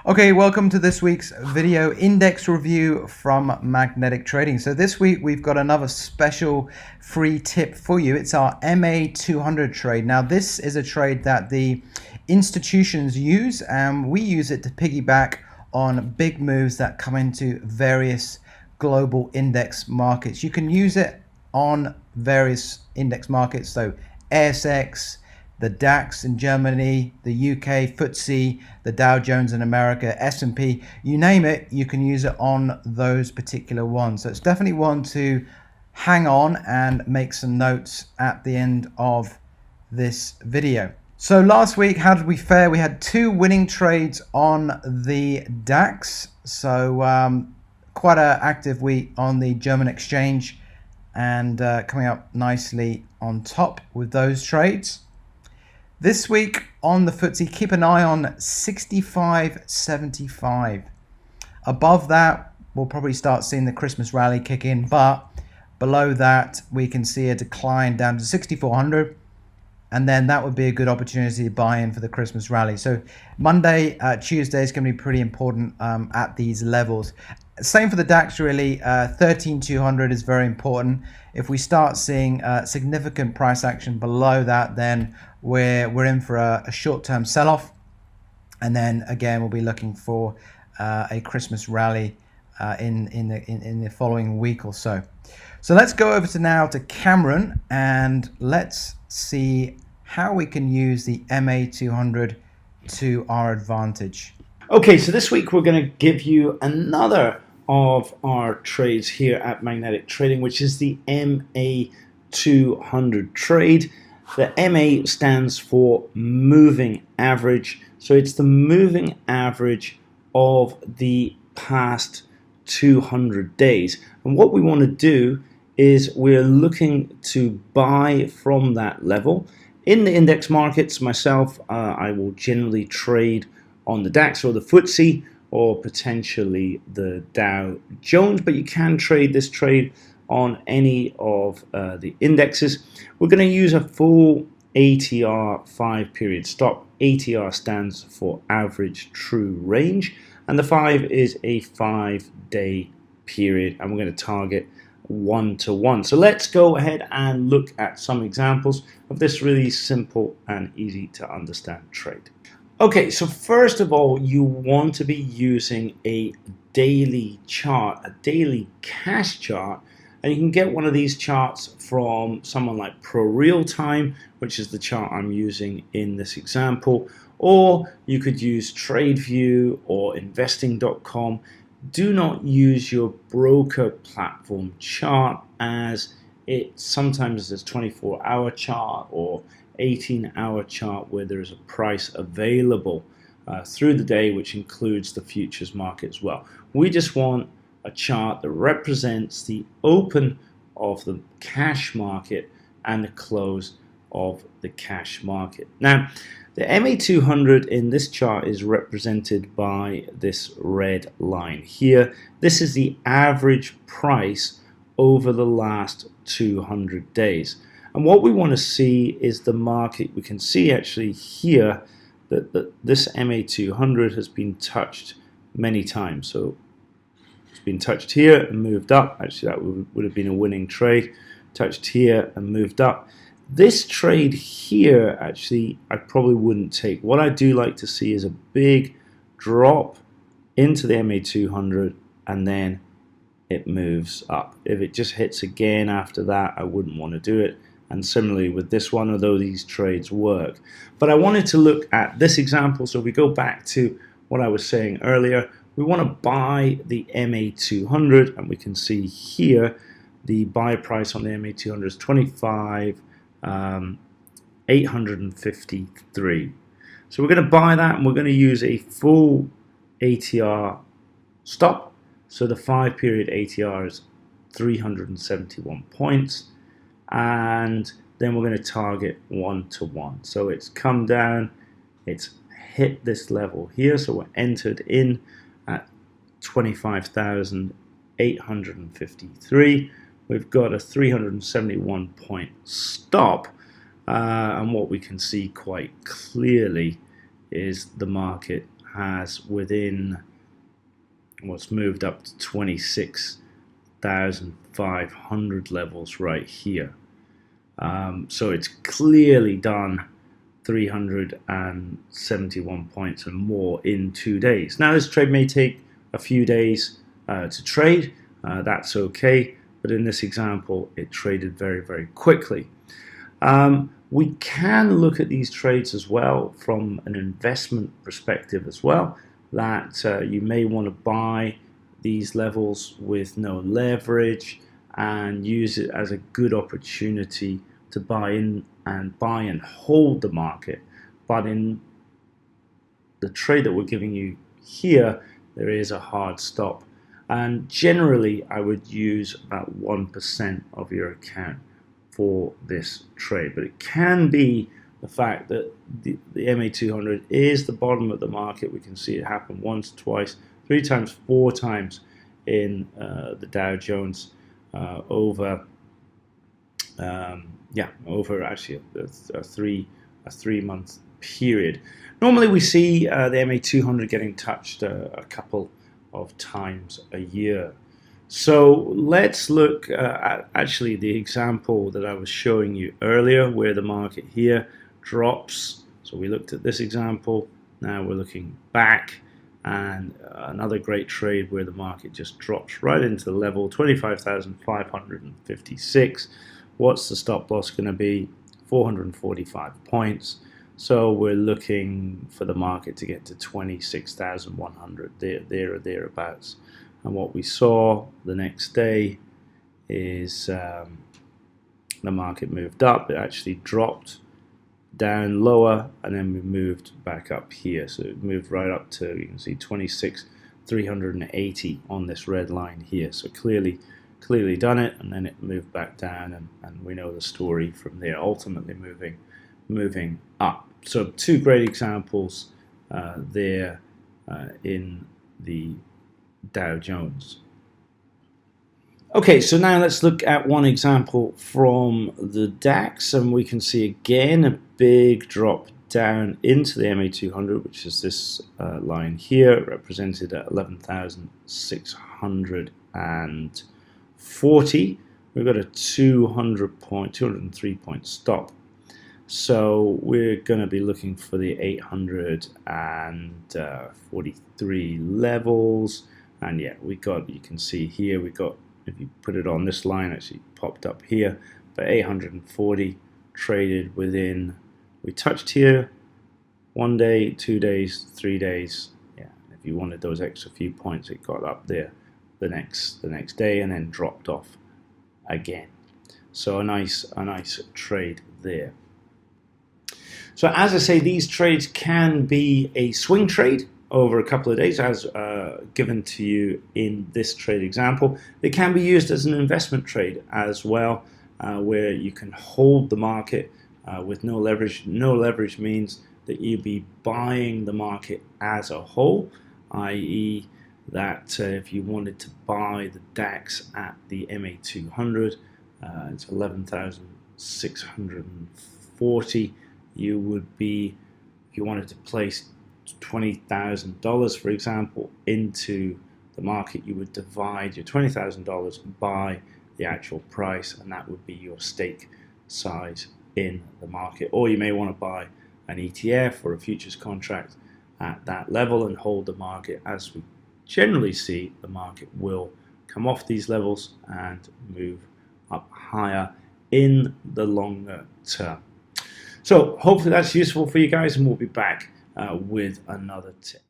Okay, welcome to this week's video index review from Magnetic Trading. So this week we've got another special free tip for you. It's our MA200 trade. Now this is a trade that the institutions use, and we use it to piggyback on big moves that come into various global index markets. You can use it on various index markets, so ASX, the DAX in Germany, the UK, FTSE, the Dow Jones in America, S&P, you name it, you can use it on those particular ones. So it's definitely one to hang on and make some notes at the end of this video. So last week, how did we fare? We had two winning trades on the DAX. So quite an active week on the German exchange, and coming up nicely on top with those trades. This week on the FTSE, keep an eye on 65.75. Above that, we'll probably start seeing the Christmas rally kick in, but below that, we can see a decline down to 6,400, and then that would be a good opportunity to buy in for the Christmas rally. So Monday, Tuesday is going to be pretty important at these levels. Same for the DAX, really. 13,200 is very important. If we start seeing significant price action below that, then we're in for a short-term sell-off, and then again we'll be looking for a Christmas rally in the following week or so. So let's go over to Cameron, and let's see how we can use the MA200 to our advantage. Okay, so this week we're going to give you another of our trades here at Magnetic Trading, which is the MA200 trade. The MA stands for moving average, so it's the moving average of the past 200 days. And what we want to do is we're looking to buy from that level. In the index markets, myself, I will generally trade on the DAX or the FTSE, or potentially the Dow Jones, but you can trade this trade on any of the indexes. We're going to use a full ATR 5-period stop. ATR stands for average true range, and the 5 is a 5-day period, and we're going to target 1-to-1. So let's go ahead and look at some examples of this really simple and easy to understand trade. Okay, so first of all, you want to be using a daily chart, a daily cash chart, and you can get one of these charts from someone like ProRealTime, which is the chart I'm using in this example, or you could use TradeView or investing.com. Do not use your broker platform chart, as it sometimes is a 24-hour chart or 18-hour chart where there is a price available through the day, which includes the futures market as well. We just want a chart that represents the open of the cash market and the close of the cash market. Now, the MA200 in this chart is represented by this red line here. This is the average price over the last 200 days. And what we want to see is the market. We can see actually here that this MA200 has been touched many times. So it's been touched here and moved up. Actually, that would have been a winning trade. Touched here and moved up. This trade here, actually, I probably wouldn't take. What I do like to see is a big drop into the MA200, and then it moves up. If it just hits again after that, I wouldn't want to do it. And similarly with this one, although these trades work. But I wanted to look at this example. So if we go back to what I was saying earlier, we want to buy the MA200, and we can see here the buy price on the MA200 is 25,853. So we're going to buy that, and we're going to use a full ATR stop. So the 5-period ATR is 371 points. And then we're going to target 1-to-1. So it's come down, it's hit this level here, so we're entered in at 25,853. We've got a 371 point stop, and what we can see quite clearly is the market has within what's moved up to 26,500 levels right here. So it's clearly done 371 points and more in 2 days. Now this trade may take a few days to trade. That's okay, but in this example it traded very, very quickly. We can look at these trades as well from an investment perspective as well, that you may want to buy these levels with no leverage and use it as a good opportunity to buy and hold the market. But in the trade that we're giving you here, there is a hard stop, and generally I would use about 1% of your account for this trade. But it can be the fact that the MA200 is the bottom of the market. We can see it happen once, twice, 3 times, 4 times in the Dow Jones over actually a 3-month period. Normally we see the MA200 getting touched a couple of times a year. So let's look at actually the example that I was showing you earlier, where the market here drops. So we looked at this example. Now we're looking back, and another great trade where the market just drops right into the level 25,556. What's the stop loss going to be? 445 points. So we're looking for the market to get to 26,100 there or thereabouts. And what we saw the next day is the market moved up. It actually dropped down lower, and then we moved back up here. So it moved right up to, you can see, 26,380 on this red line here. So clearly done it, and then it moved back down, and we know the story from there, ultimately moving up. So 2 great examples there in the Dow Jones. Okay, so now let's look at one example from the DAX, and we can see again a big drop down into the MA200, which is this line here, represented at 11,640. We've got a 203 point stop. So we're going to be looking for the 843 levels. And yeah, you can see here, we got, if you put it on this line, actually popped up here, but 840 traded within, we touched here 1 day, 2 days, 3 days. Yeah, if you wanted those extra few points, it got up there the next day and then dropped off again. So a nice trade there. So as I say, these trades can be a swing trade over a couple of days, as given to you in this trade example. They can be used as an investment trade as well, where you can hold the market with no leverage. No leverage means that you'll be buying the market as a whole, i.e. that if you wanted to buy the DAX at the MA200, it's 11,640, you would be, if you wanted to place $20,000, for example, into the market, you would divide your $20,000 by the actual price, and that would be your stake size in the market. Or you may want to buy an ETF or a futures contract at that level and hold the market. As we generally see, the market will come off these levels and move up higher in the longer term. So hopefully that's useful for you guys, and we'll be back with another tip.